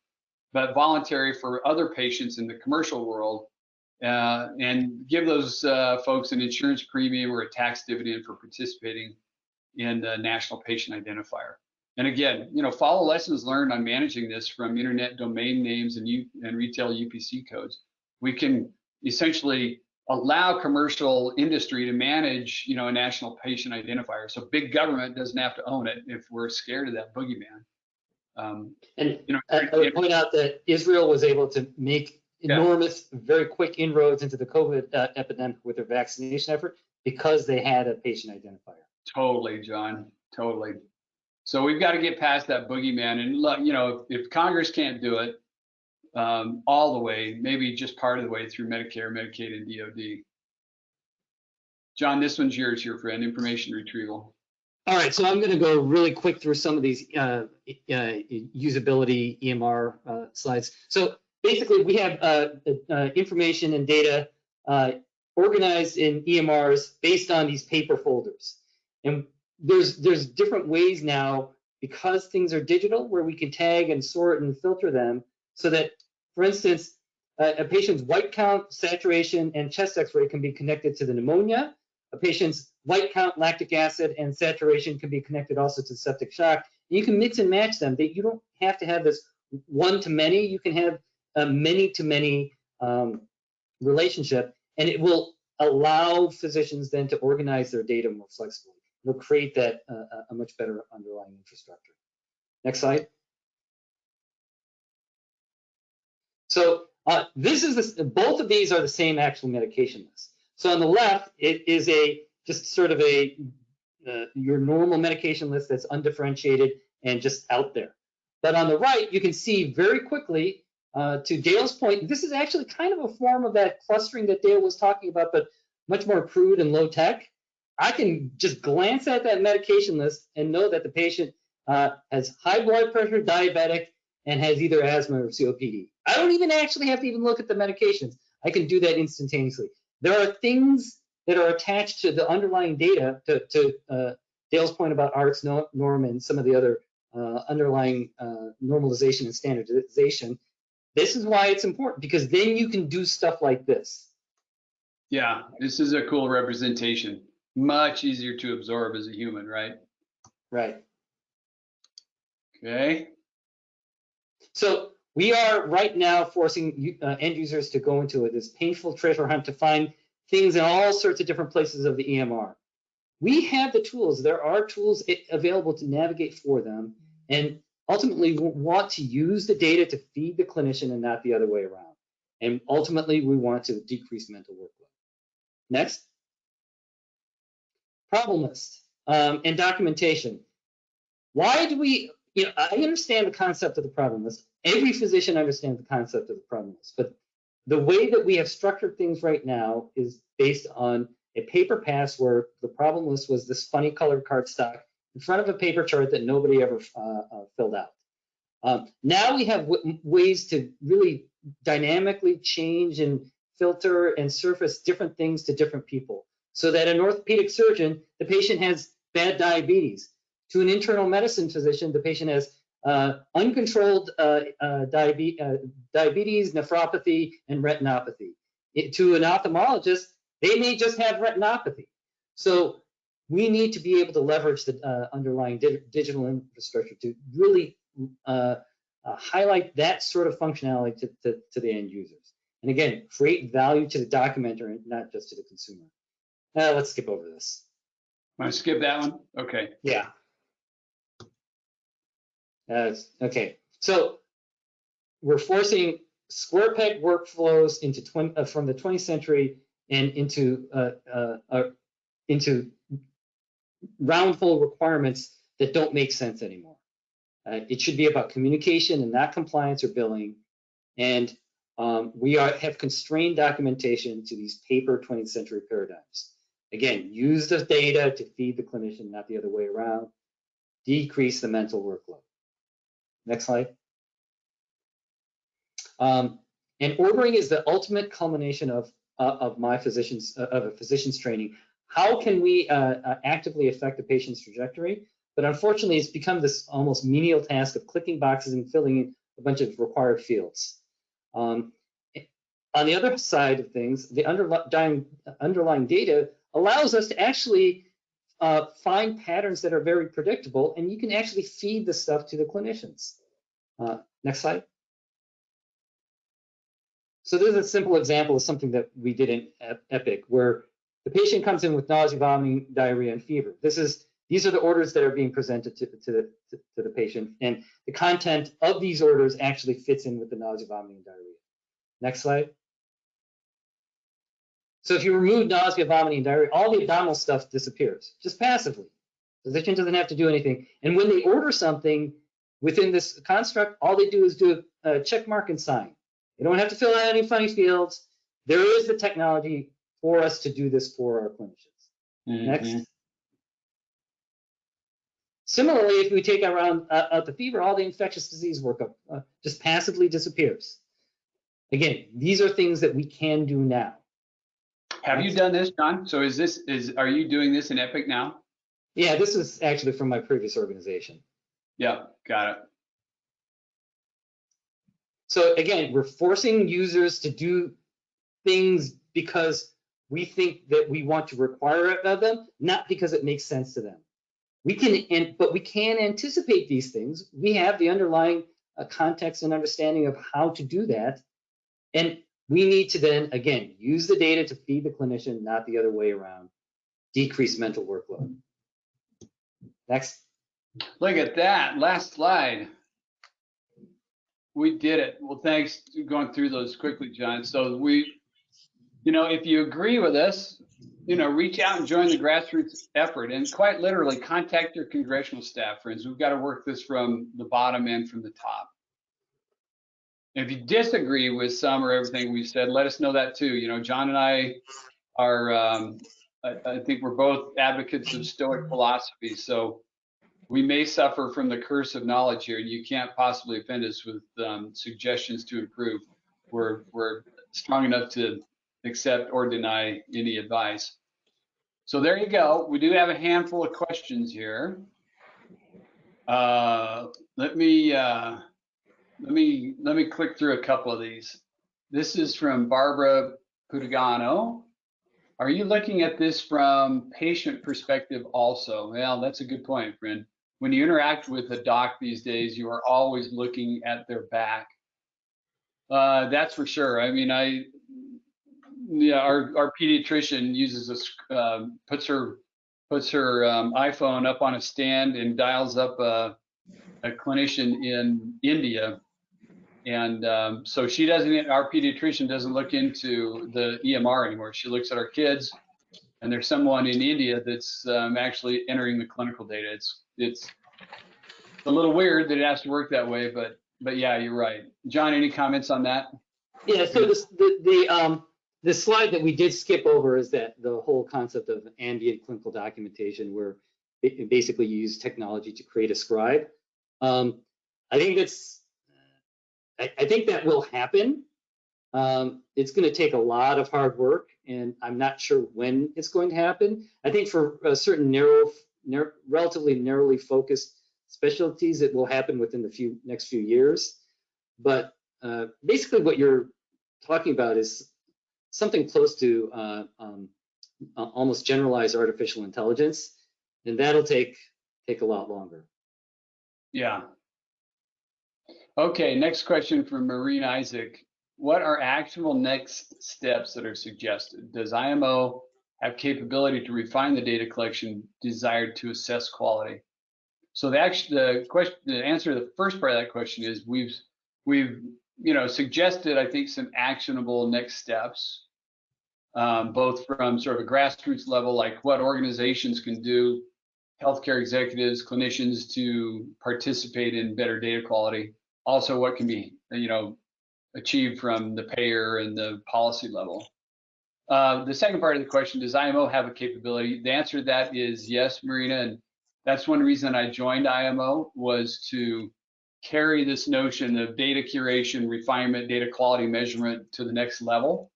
but voluntary for other patients in the commercial world, and give those folks an insurance premium or a tax dividend for participating in the national patient identifier. And again, follow lessons learned on managing this from internet domain names and retail UPC codes. We can essentially allow commercial industry to manage, a national patient identifier. So big government doesn't have to own it if we're scared of that boogeyman. I would point out that Israel was able to make enormous, very quick inroads into the COVID epidemic with their vaccination effort because they had a patient identifier. Totally, John, totally. So we've got to get past that boogeyman, and look, if Congress can't do it all the way, maybe just part of the way through Medicare, Medicaid, and DoD. John, this one's yours, your friend, information retrieval. All right, so I'm going to go really quick through some of these usability EMR slides. So basically, we have information and data organized in EMRs based on these paper folders. And there's different ways now, because things are digital, where we can tag and sort and filter them so that, for instance, a patient's white count, saturation, and chest X-ray can be connected to the pneumonia. A patient's white count, lactic acid, and saturation can be connected also to septic shock. And you can mix and match them. You don't have to have this one-to-many. You can have a many-to-many relationship, and it will allow physicians then to organize their data more flexibly. It'll create that a much better underlying infrastructure. Next slide. So this is both of these are the same actual medication list. So on the left, it is just sort of your normal medication list that's undifferentiated and just out there. But on the right, you can see very quickly, to Dale's point, this is actually kind of a form of that clustering that Dale was talking about, but much more crude and low tech. I can just glance at that medication list and know that the patient has high blood pressure, diabetic, and has either asthma or COPD. I don't even actually have to even look at the medications. I can do that instantaneously. There are things that are attached to the underlying data, to Dale's point about ARTS, norm, and some of the other underlying normalization and standardization. This is why it's important, because then you can do stuff like this. Yeah, this is a cool representation. Much easier to absorb as a human, right? Right. Okay. So we are right now forcing end users to go into this painful treasure hunt to find things in all sorts of different places of the EMR. We have the tools. There are tools available to navigate for them, and ultimately we want to use the data to feed the clinician and not the other way around. And ultimately we want to decrease mental workload. Next. Problem list and documentation. Why do we, I understand the concept of the problem list. Every physician understands the concept of the problem list, but the way that we have structured things right now is based on a paper pass where the problem list was this funny colored cardstock in front of a paper chart that nobody ever filled out. Now we have ways to really dynamically change and filter and surface different things to different people, so that an orthopedic surgeon, the patient has bad diabetes. To an internal medicine physician, the patient has uncontrolled diabetes, nephropathy, and retinopathy. To an ophthalmologist, they may just have retinopathy. So we need to be able to leverage the underlying digital infrastructure to really highlight that sort of functionality to the end users. And again, create value to the documenter and not just to the consumer. Let's skip over this. Want to skip that one? Okay. Yeah. Okay. So we're forcing square peg workflows into from the 20th century and into round hole requirements that don't make sense anymore. It should be about communication and not compliance or billing. And we have constrained documentation to these paper 20th century paradigms. Again, use the data to feed the clinician, not the other way around. Decrease the mental workload. Next slide. And ordering is the ultimate culmination of a physician's training. How can we actively affect the patient's trajectory? But unfortunately, it's become this almost menial task of clicking boxes and filling in a bunch of required fields. On the other side of things, the underlying data allows us to actually find patterns that are very predictable, and you can actually feed the stuff to the clinicians. Next slide. So this is a simple example of something that we did in EPIC, where the patient comes in with nausea, vomiting, diarrhea, and fever. These are the orders that are being presented to the patient, and the content of these orders actually fits in with the nausea, vomiting, and diarrhea. Next slide. So if you remove nausea, vomiting, and diarrhea, all the abdominal stuff disappears, just passively. The physician doesn't have to do anything. And when they order something within this construct, all they do is do a check mark and sign. They don't have to fill out any funny fields. There is the technology for us to do this for our clinicians. Next. Similarly, if we take out the fever, all the infectious disease workup just passively disappears. Again, these are things that we can do now. Have you done this, John? So are you doing this in EPIC now? Yeah, this is actually from my previous organization. Yeah, got it. So again, we're forcing users to do things because we think that we want to require it of them, not because it makes sense to them. But we can anticipate these things. We have the underlying context and understanding of how to do that. And we need to then, again, use the data to feed the clinician, not the other way around. Decrease mental workload. Next. Look at that, last slide. We did it. Well, thanks for going through those quickly, John. So if you agree with us, reach out and join the grassroots effort, and quite literally contact your congressional staff, friends. We've got to work this from the bottom and from the top. And if you disagree with some or everything we said, let us know that too. John and I are, I think we're both advocates of Stoic philosophy. So we may suffer from the curse of knowledge here, and you can't possibly offend us with suggestions to improve. We're strong enough to accept or deny any advice. So there you go. We do have a handful of questions here. Let me click through a couple of these. This is from Barbara Putagano. Are you looking at this from patient perspective also? Well, that's a good point, friend. When you interact with a doc these days, you are always looking at their back. That's for sure. I mean, our pediatrician uses puts her iPhone up on a stand and dials up a clinician in India, and so she doesn't. Our pediatrician doesn't look into the EMR anymore. She looks at our kids, and there's someone in India that's actually entering the clinical data. It's a little weird that it has to work that way, but yeah, you're right. John, any comments on that? Yeah. So the slide that we did skip over is that the whole concept of ambient clinical documentation, where it basically you use technology to create a scribe. I think that will happen. It's going to take a lot of hard work, and I'm not sure when it's going to happen. I think for a certain relatively narrowly focused specialties, it will happen within the next few years. But basically, what you're talking about is something close to almost generalized artificial intelligence, and that'll take a lot longer. Yeah. Okay, next question from Maureen Isaac. What are actionable next steps that are suggested? Does IMO have capability to refine the data collection desired to assess quality? So the answer to the first part of that question is we've suggested, I think, some actionable next steps, both from sort of a grassroots level, like what organizations can do, healthcare executives, clinicians to participate in better data quality. Also, what can be, achieved from the payer and the policy level. The second part of the question, does IMO have a capability? The answer to that is yes, Marina, and that's one reason I joined IMO, was to carry this notion of data curation, refinement, data quality measurement to the next level,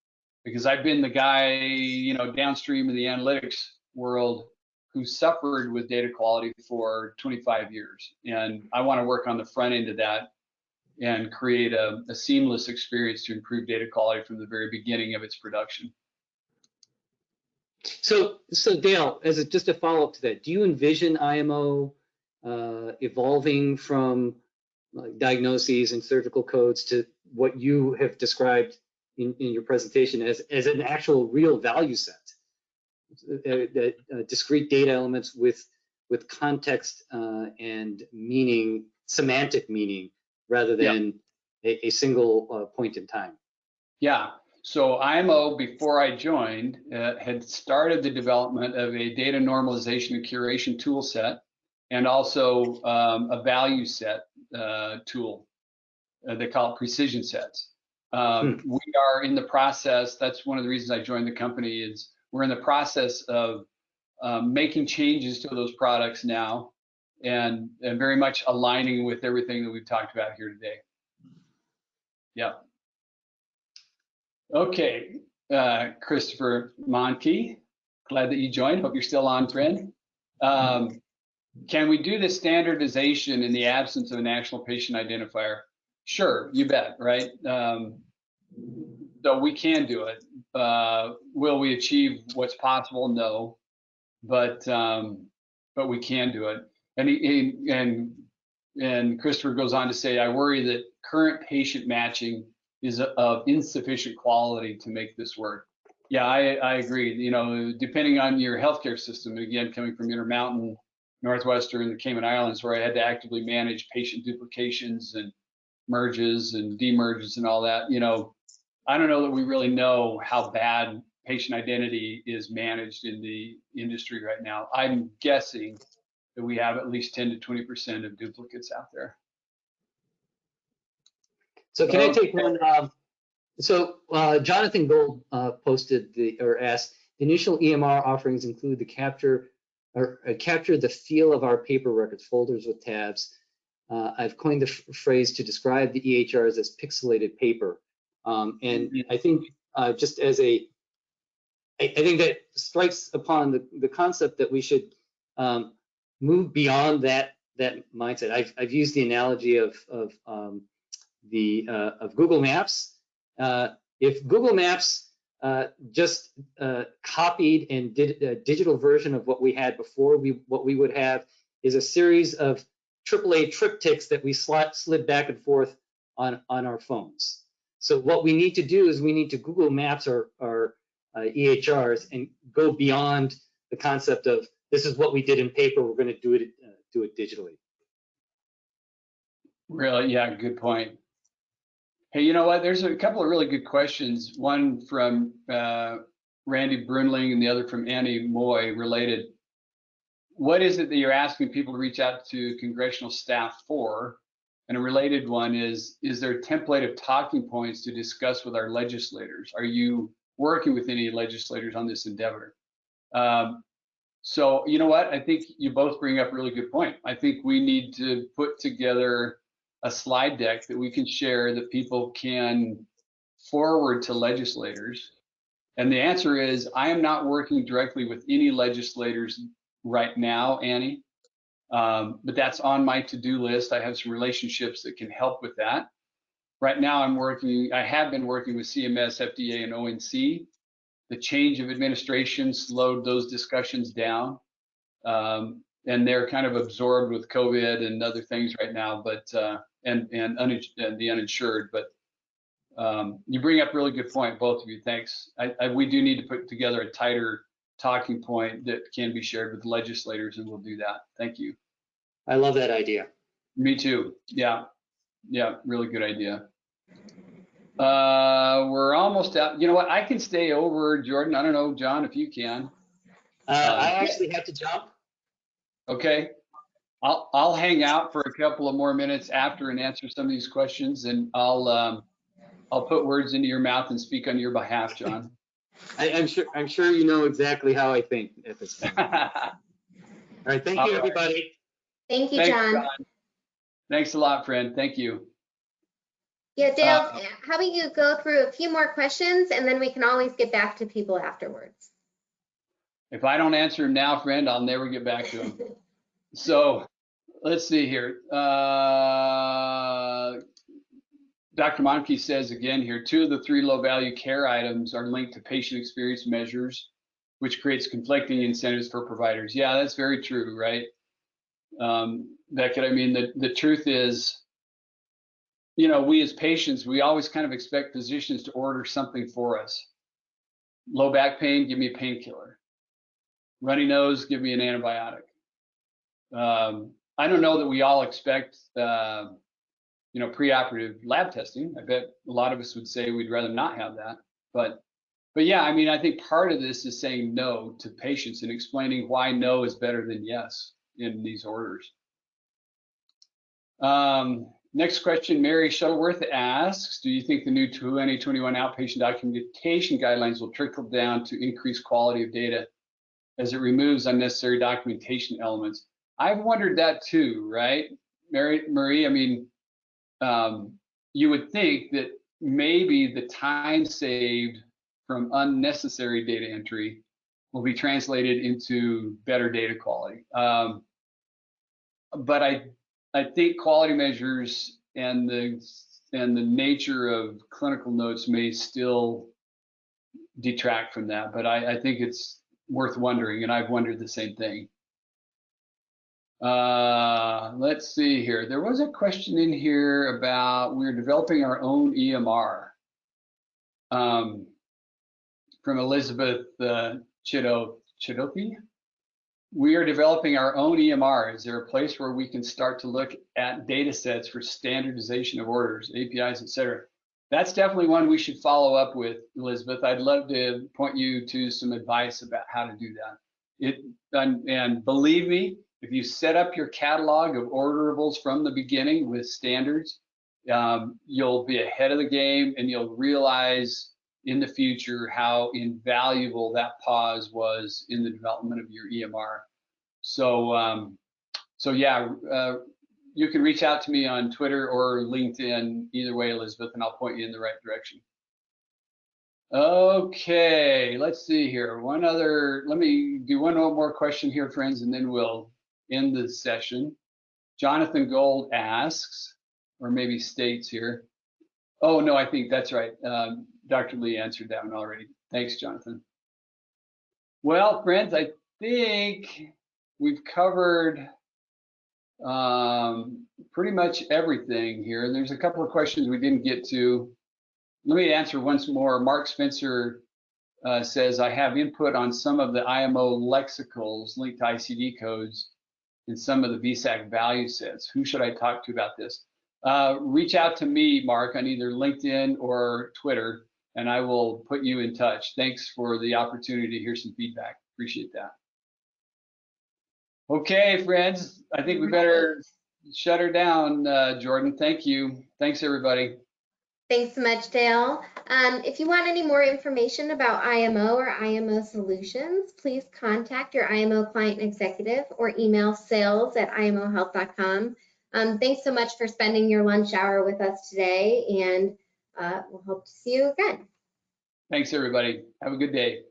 because I've been the guy, downstream in the analytics world who suffered with data quality for 25 years. And I want to work on the front end of that and create a seamless experience to improve data quality from the very beginning of its production. So Dale, just a follow-up to that, do you envision IMO evolving from diagnoses and surgical codes to what you have described in your presentation as an actual real value set, discrete data elements with context and meaning, semantic meaning, rather than a single point in time. Yeah. So IMO, before I joined, had started the development of a data normalization and curation tool set, and also a value set tool. They call it precision sets. We are in the process. That's one of the reasons I joined the company. Is we're in the process of making changes to those products now, and very much aligning with everything that we've talked about here today. Yeah. Okay, Christopher Monke, glad that you joined. Hope you're still on, friend. Can we do the standardization in the absence of a national patient identifier? Sure, you bet, right? So we can do it. Will we achieve what's possible? No, but we can do it. And Christopher goes on to say, I worry that current patient matching is of insufficient quality to make this work. Yeah, I agree. You know, depending on your healthcare system, again, coming from Intermountain, Northwestern, the Cayman Islands, where I had to actively manage patient duplications and merges and demerges and all that, you know, I don't know that we really know how bad patient identity is managed in the industry right now. I'm guessing that we have at least 10 to 20% of duplicates out there. So can I take one? Jonathan Gold posted asked, the initial EMR offerings include the capture the feel of our paper records, folders with tabs. I've coined the phrase to describe the EHRs as pixelated paper. And I think just as I think that strikes upon the concept that we should move beyond that mindset. I've used the analogy of Google Maps. If Google Maps just copied and did a digital version of what we had before, what we would have is a series of AAA triptychs that we slid back and forth on our phones. So what we need to do is we need to Google Maps our EHRs and go beyond the concept of this is what we did in paper, we're going to do it digitally. Really, yeah, good point. Hey, you know what? There's a couple of really good questions. One from Randy Brunling and the other from Annie Moy related. What is it that you're asking people to reach out to congressional staff for? And a related one is there a template of talking points to discuss with our legislators? Are you working with any legislators on this endeavor? So, you know what? I think you both bring up a really good point. I think we need to put together a slide deck that we can share that people can forward to legislators. And the answer is, I am not working directly with any legislators right now, Annie, but that's on my to-do list. I have some relationships that can help with that. Right now I have been working with CMS, FDA, and ONC. The change of administration slowed those discussions down. And they're kind of absorbed with COVID and other things right now, but and the uninsured. But you bring up a really good point, both of you. Thanks. We do need to put together a tighter talking point that can be shared with legislators, and we'll do that. Thank you. I love that idea. Me too. Yeah, really good idea. We're almost out. You know what? I can stay over, Jordan. I don't know, John, if you can. I actually have to jump. Okay. I'll hang out for a couple of more minutes after and answer some of these questions, and I'll put words into your mouth and speak on your behalf, John. I'm sure you know exactly how I think at this point. All right, thank you, everybody. Thank you, John. Thanks a lot, friend. Thank you. Yeah, Dale, how about you go through a few more questions, and then we can always get back to people afterwards. If I don't answer them now, friend, I'll never get back to them. So let's see here. Dr. Monke says again here, 2 of the 3 low-value care items are linked to patient experience measures, which creates conflicting incentives for providers. Yeah, that's very true, right? Beckett, I mean, the truth is you know, we as patients, we always kind of expect physicians to order something for us. Low back pain, give me a painkiller. Runny nose, give me an antibiotic. I don't know that we all expect, you know, preoperative lab testing. I bet a lot of us would say we'd rather not have that. But yeah, I mean, I think part of this is saying no to patients and explaining why no is better than yes in these orders. Next question, Mary Shuttleworth asks, do you think the new 2021 outpatient documentation guidelines will trickle down to increase quality of data as it removes unnecessary documentation elements? I've wondered that too, right, Marie? I mean, you would think that maybe the time saved from unnecessary data entry will be translated into better data quality. But I think quality measures and the nature of clinical notes may still detract from that. But I think it's worth wondering, and I've wondered the same thing. Let's see here. There was a question in here about we're developing our own EMR. From Elizabeth Chidopi. We are developing our own EMR. Is there a place where we can start to look at data sets for standardization of orders, APIs, et cetera? That's definitely one we should follow up with, Elizabeth. I'd love to point you to some advice about how to do that. And believe me, if you set up your catalog of orderables from the beginning with standards, you'll be ahead of the game, and you'll realize in the future how invaluable that pause was in the development of your EMR. So, yeah, you can reach out to me on Twitter or LinkedIn, either way, Elizabeth, and I'll point you in the right direction. Okay, let's see here. Let me do one more question here, friends, and then we'll end the session. Jonathan Gold asks, or maybe states here. Oh, no, I think that's right. Dr. Lee answered that one already. Thanks, Jonathan. Well, friends, I think we've covered pretty much everything here. There's a couple of questions we didn't get to. Let me answer once more. Mark Spencer says, I have input on some of the IMO lexicals linked to ICD codes in some of the VSAC value sets. Who should I talk to about this? Reach out to me, Mark, on either LinkedIn or Twitter, and I will put you in touch. Thanks for the opportunity to hear some feedback. Appreciate that. Okay, friends, I think we better shut her down, Jordan. Thank you. Thanks, everybody. Thanks so much, Dale. If you want any more information about IMO or IMO solutions, please contact your IMO client executive or email sales@imohealth.com. Thanks so much for spending your lunch hour with us today, and we'll hope to see you again. Thanks, everybody. Have a good day.